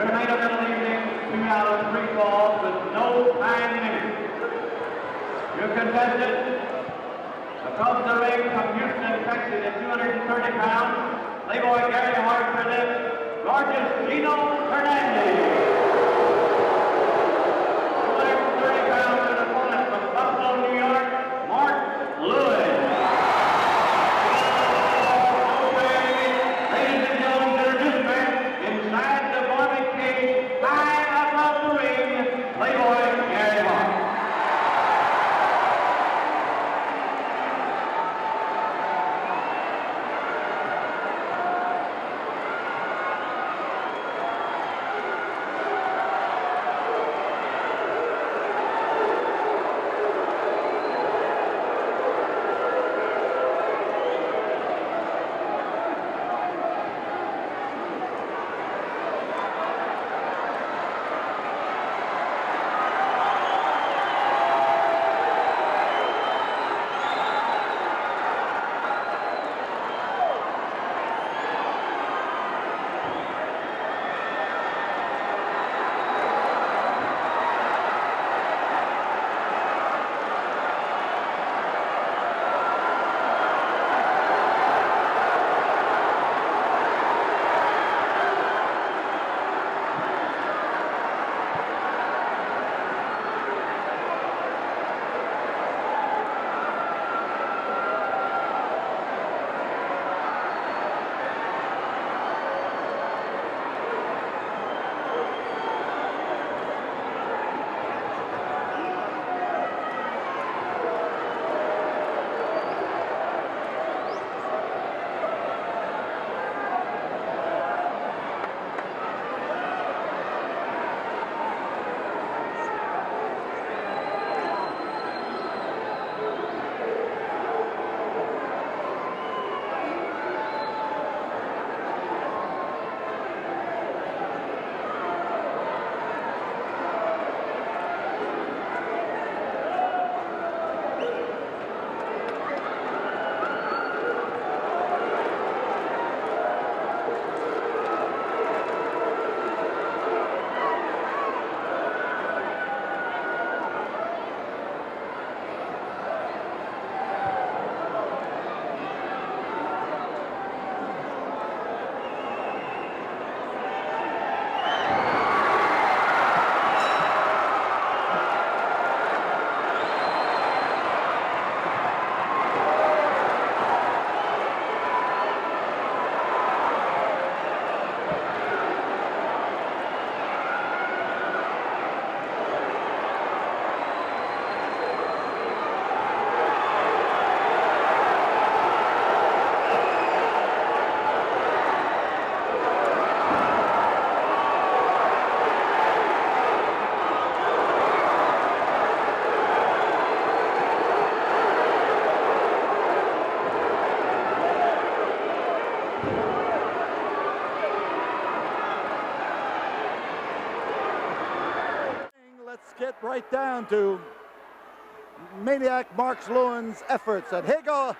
Your main event of the evening, 2 out of 3 falls with no time limit. Your contestant, across the ring from Houston, Texas at 230 pounds, Playboy Gary Hart presents gorgeous Gino Hernandez. 230 pounds and opponent from Buffalo, New York, Lewin. Ladies and gentlemen, introduce me inside the boiling cage, high above the ring, Playboy Gary Hart. Get right down to Maniac Mark Lewin's efforts. And here go,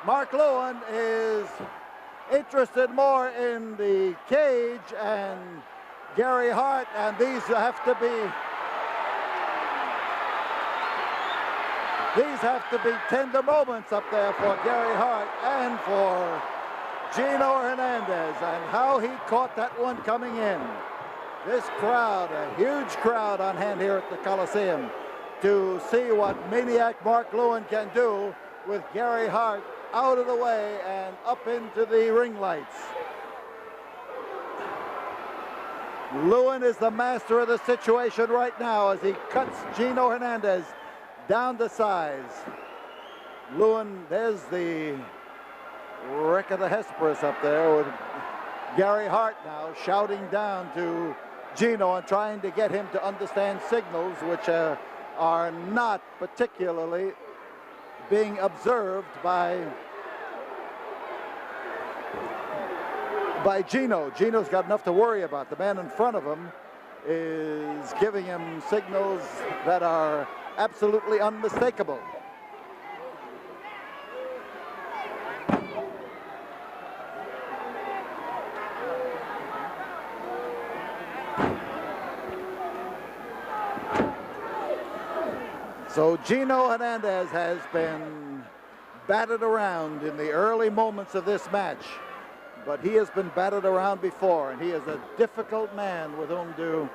Mark Lewin is interested more in the cage and Gary Hart, and these have to be tender moments up there for Gary Hart and for Gino Hernandez, and how he caught that one coming in. This crowd, a huge crowd on hand here at the Coliseum to see what Maniac Mark Lewin can do with Gary Hart out of the way and up into the ring lights. Lewin is the master of the situation right now as he cuts Gino Hernandez down to size. Lewin, there's the wreck of the Hesperus up there with Gary Hart now shouting down to Gino and trying to get him to understand signals which are not particularly being observed by Gino. Gino's got enough to worry about. The man in front of him is giving him signals that are absolutely unmistakable. So Gino Hernandez has been battered around in the early moments of this match, but he has been battered around before, and he is a difficult man with whom to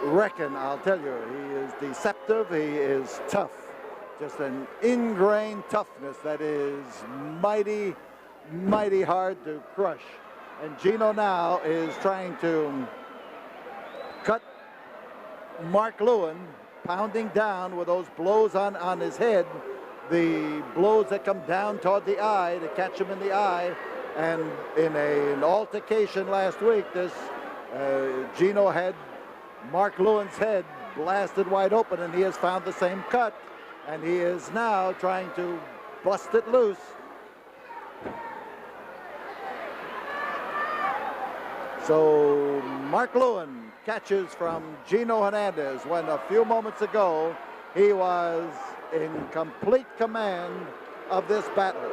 reckon, I'll tell you. He is deceptive, he is tough, just an ingrained toughness that is mighty, mighty hard to crush. And Gino now is trying to cut Mark Lewin, pounding down with those blows on his head, the blows that come down toward the eye to catch him in the eye. And in an altercation last week, Gino had Mark Lewin's head blasted wide open, and he has found the same cut, and he is now trying to bust it loose. So Mark Lewin catches from Gino Hernandez when a few moments ago he was in complete command of this battle.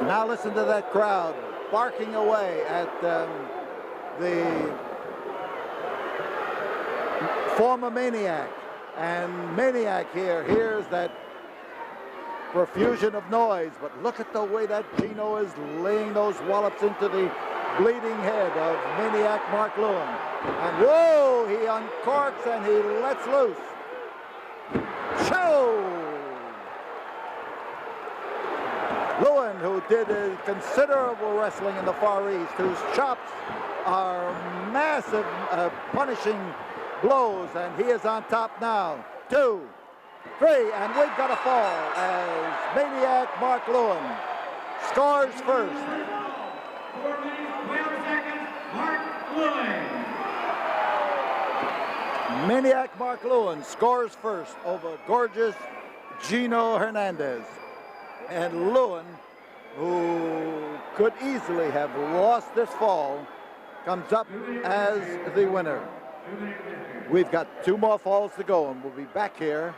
Now listen to that crowd barking away at the former Maniac. And Maniac here hears that profusion of noise, but look at the way that Gino is laying those wallops into the bleeding head of Maniac Mark Lewin. And whoa, he uncorks and he lets loose. Chow! Lewin, who did a considerable wrestling in the Far East, whose chops are massive, punishing blows, and he is on top now. 2, 3, and we've got a fall as Maniac Mark Lewin scores first. 4 minutes, 12 seconds, Mark Lewin. Maniac Mark Lewin scores first over gorgeous Gino Hernandez. And Lewin, who could easily have lost this fall, comes up as the winner. We've got 2 more falls to go, and we'll be back here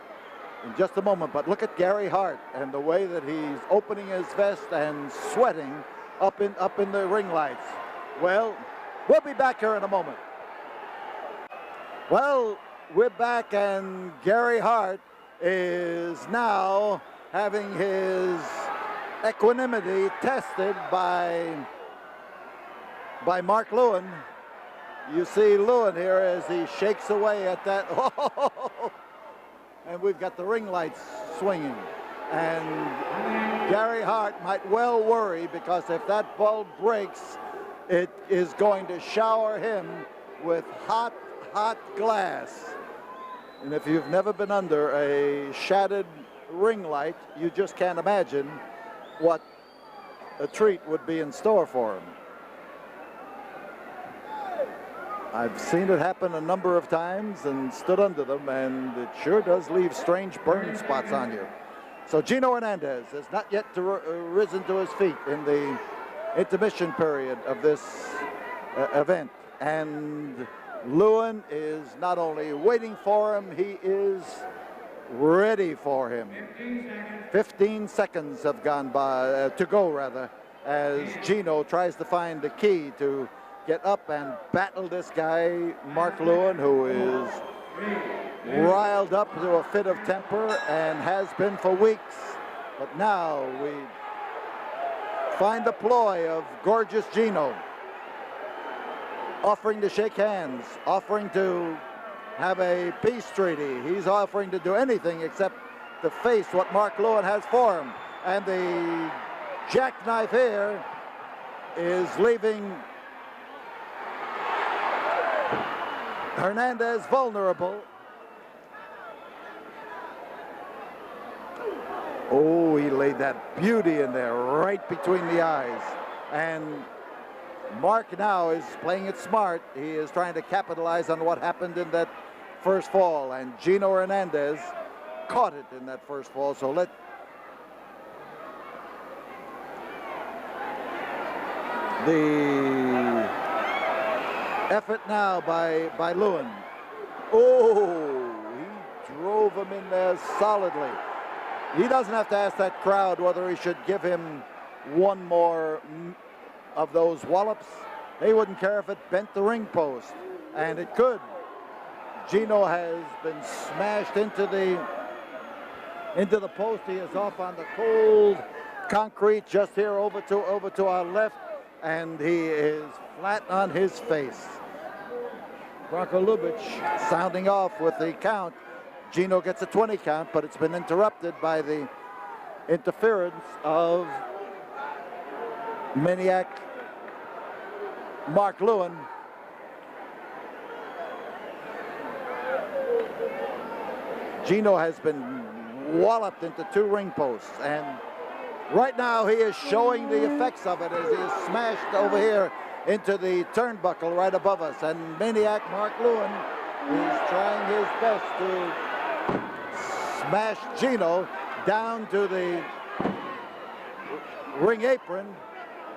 in just a moment. But look at Gary Hart and the way that he's opening his vest and sweating up in the ring lights. Well, we'll be back here in a moment. Well, we're back, and Gary Hart is now having his equanimity tested by Mark Lewin. You see Lewin here as he shakes away at that. And we've got the ring lights swinging. And Gary Hart might well worry, because if that bulb breaks, it is going to shower him with hot, hot glass. And if you've never been under a shattered ring light, you just can't imagine what a treat would be in store for him. I've seen it happen a number of times and stood under them, and it sure does leave strange burn spots on you. So Gino Hernandez has not yet risen to his feet in the intermission period of this event, and Lewin is not only waiting for him, he is ready for him. 15 seconds have gone by, to go rather, as Gino tries to find the key to get up and battle this guy, Mark Lewin, who is riled up to a fit of temper and has been for weeks. But now we find the ploy of gorgeous Gino, offering to shake hands, offering to have a peace treaty. He's offering to do anything except to face what Mark Lewin has for him. And the jackknife here is leaving Hernandez vulnerable. Oh, he laid that beauty in there right between the eyes. And Mark now is playing it smart. He is trying to capitalize on what happened in that first fall, and Gino Hernandez caught it in that first fall. So the effort now by Lewin. Oh, he drove him in there solidly. He doesn't have to ask that crowd whether he should give him one more of those wallops. They wouldn't care if it bent the ring post. and it could. Gino has been smashed into the post. He is off on the cold concrete just here over to our left, and he is flat on his face. Bronco Lubitsch sounding off with the count. Gino gets a 20 count, but it's been interrupted by the interference of maniac Mark Lewin. Gino has been walloped into 2 ring posts, and right now he is showing the effects of it as he is smashed over here into the turnbuckle right above us, and maniac Mark Lewin is trying his best to smash Gino down to the ring apron.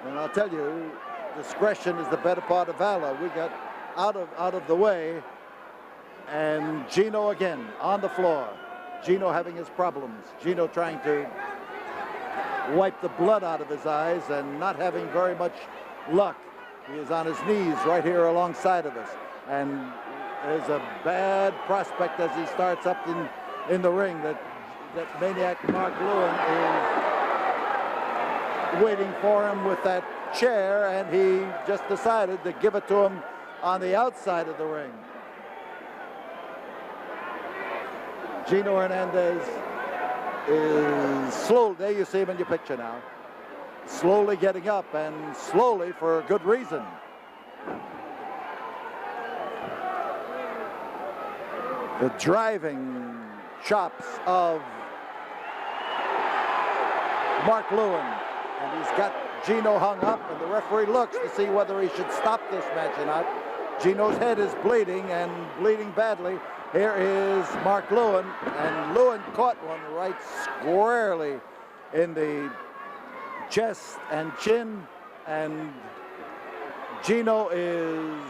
And I'll tell you, discretion is the better part of valor. We got out of the way, and Gino again on the floor. Gino having his problems. Gino trying to wipe the blood out of his eyes and not having very much luck. He is on his knees right here alongside of us, and there's a bad prospect as he starts up in the ring that maniac Mark Lewin is waiting for him with that chair, and he just decided to give it to him on the outside of the ring. Gino Hernandez is slow. There you see him in your picture now. Slowly getting up, and slowly for a good reason. The driving chops of Mark Lewin, and he's got Gino hung up, and the referee looks to see whether he should stop this match or not. Gino's head is bleeding, and bleeding badly. Here is Mark Lewin, and Lewin caught one right squarely in the chest and chin, and Gino is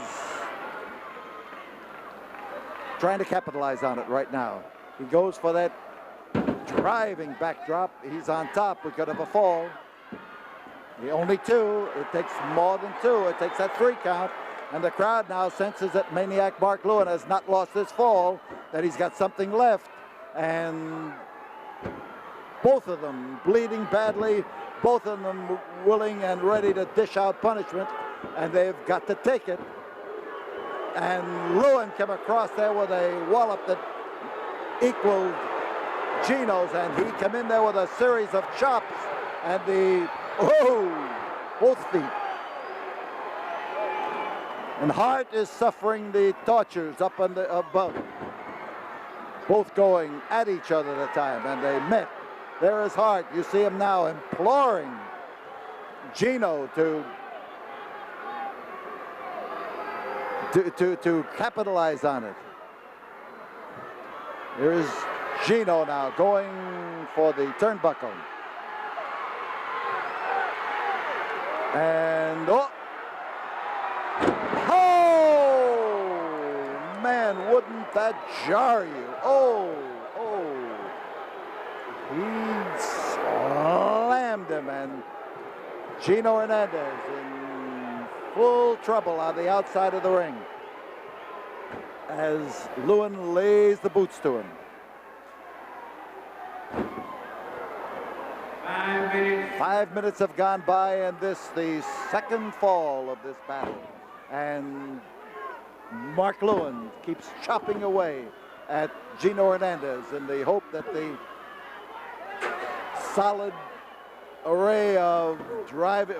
trying to capitalize on it right now. He goes for that driving backdrop. He's on top. We could have a fall. Only 2. It takes more than 2. It takes that 3 count. And the crowd now senses that maniac Mark Lewin has not lost his fall, that he's got something left. And both of them bleeding badly, both of them willing and ready to dish out punishment, and they've got to take it. And Lewin came across there with a wallop that equaled Gino's, and he came in there with a series of chops, and both feet. And Hart is suffering the tortures up on the above. Both going at each other at the time, and they met. There is Hart. You see him now imploring Gino to capitalize on it. Here is Gino now going for the turnbuckle. And man, wouldn't that jar you? He slammed him, and Gino Hernandez in full trouble on the outside of the ring as Lewin lays the boots to him. 5 minutes. 5 minutes have gone by, and this the second fall of this battle. And Mark Lewin keeps chopping away at Gino Hernandez in the hope that the solid array of driving.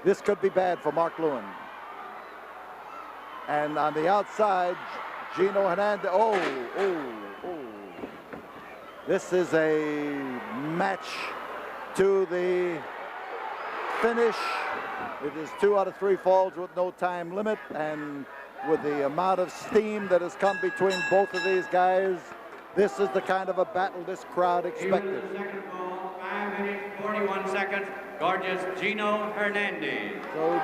This could be bad for Mark Lewin. And on the outside, Gino Hernandez. This is a match to the finish. It is 2 out of 3 falls with no time limit, and with the amount of steam that has come between both of these guys, this is the kind of a battle this crowd expected. Second fall, 5 minutes, 41 seconds. Gorgeous Gino Hernandez. So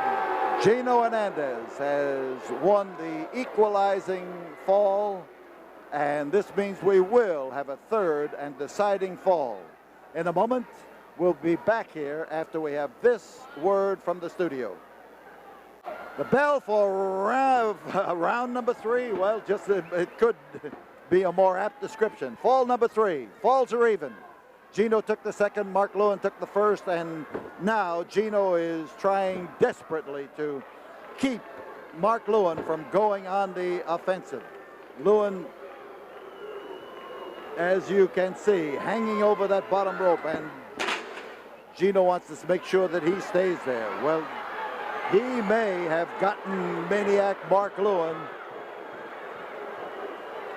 Gino Hernandez has won the equalizing fall, and this means we will have a third and deciding fall. In a moment, we'll be back here after we have this word from the studio. The bell for round number 3. Well, just it could be a more apt description. Fall number 3. Falls are even. Gino took the second, Mark Lewin took the first, and now Gino is trying desperately to keep Mark Lewin from going on the offensive. Lewin, as you can see, hanging over that bottom rope, and Gino wants to make sure that he stays there. Well, he may have gotten maniac Mark Lewin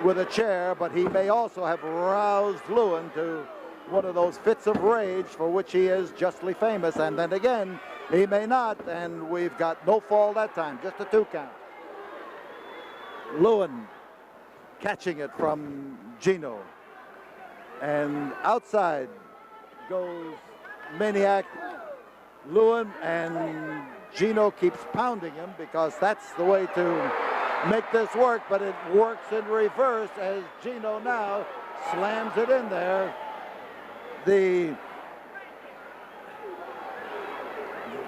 with a chair, but he may also have roused Lewin to one of those fits of rage for which he is justly famous. And then again, he may not, and we've got no fall that time, just a 2 count. Lewin catching it from Gino. And outside goes maniac Lewin, and Gino keeps pounding him because that's the way to make this work, but it works in reverse as Gino now slams it in there. The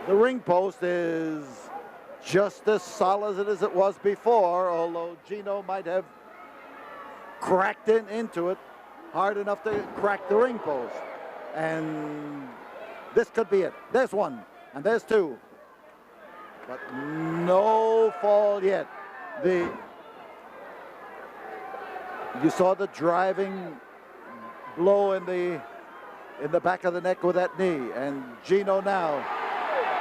ring post is just as solid as it was before, although Gino might have cracked into it hard enough to crack the ring post. And this could be it. There's 1, and there's 2. But no fall yet. You saw the driving blow in the back of the neck with that knee, and Gino now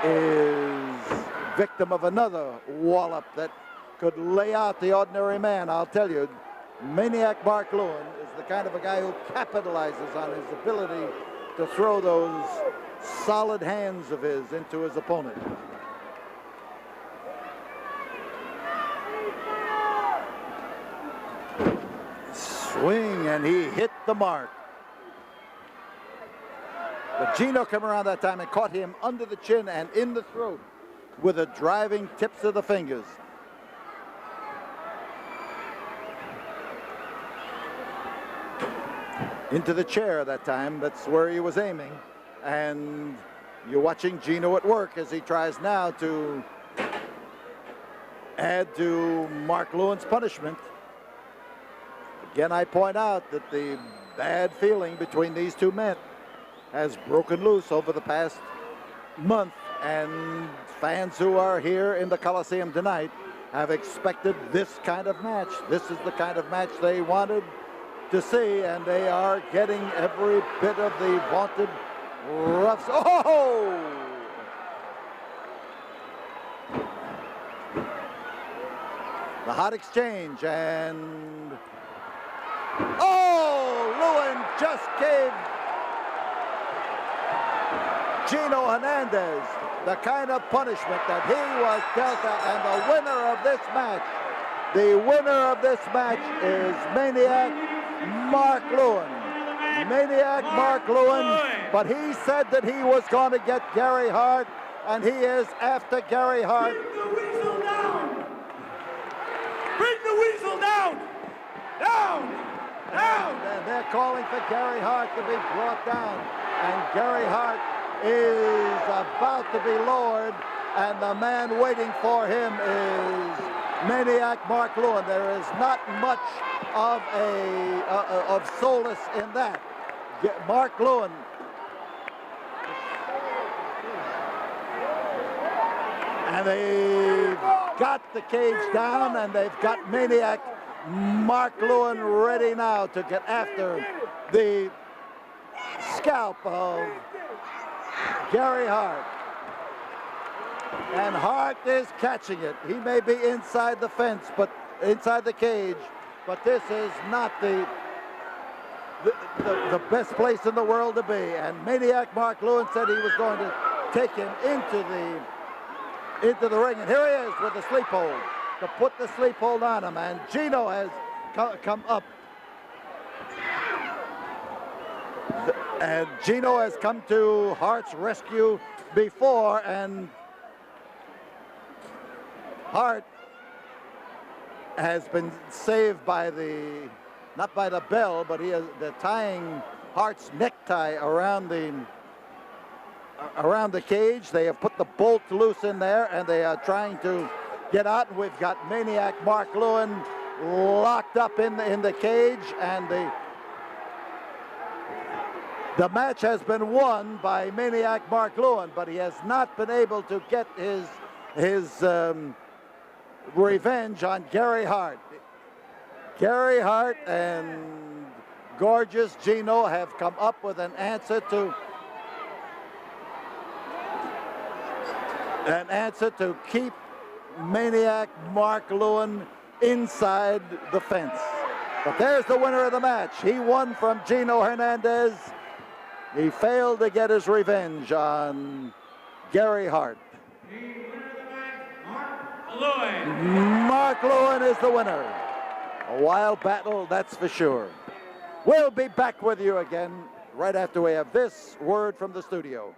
is victim of another wallop that could lay out the ordinary man. I'll tell you, maniac Mark Lewin is the kind of a guy who capitalizes on his ability to throw those solid hands of his into his opponent. Swing, and he hit the mark. But Gino came around that time and caught him under the chin and in the throat with the driving tips of the fingers. Into the chair that time, that's where he was aiming. And you're watching Gino at work as he tries now to add to Mark Lewin's punishment. Again, I point out that the bad feeling between these 2 men has broken loose over the past month, and fans who are here in the Coliseum tonight have expected this kind of match. This is the kind of match they wanted to see, and they are getting every bit of the vaunted rough. Oh! The hot exchange, and oh, Lewin just gave Gino Hernandez the kind of punishment that he was dealt out, and the winner of this match is maniac Mark Lewin. Maniac Mark Lewin, but he said that he was going to get Gary Hart, and he is after Gary Hart. Bring the weasel down! Bring the weasel down! Down! Down! And they're calling for Gary Hart to be brought down, and Gary Hart is about to be lowered, and the man waiting for him is maniac Mark Lewin. There is not much of solace in that. Mark Lewin and they've got the cage down, and they've got maniac Mark Lewin ready now to get after the scalp of Gary Hart. And Hart is catching it. He may be inside the fence, but inside the cage, but this is not the best place in the world to be. And maniac Mark Lewin said he was going to take him into the ring, and here he is with the sleep hold to put the sleep hold on him, and Gino has come up. And Gino has come to Hart's rescue before, and Hart has been saved by not by the bell, but they're tying Hart's necktie around the cage. They have put the bolt loose in there, and they are trying to get out, and we've got Maniac Mark Lewin locked up in the cage, and the match has been won by Maniac Mark Lewin, but he has not been able to get his revenge on Gary Hart. Gary Hart and Gorgeous Gino have come up with an answer to keep Maniac Mark Lewin inside the fence. But there's the winner of the match. He won from Gino Hernandez. He failed to get his revenge on Gary Hart. The winner of the match, Mark Lewin. Mark Lewin is the winner. A wild battle, that's for sure. We'll be back with you again right after we have this word from the studio.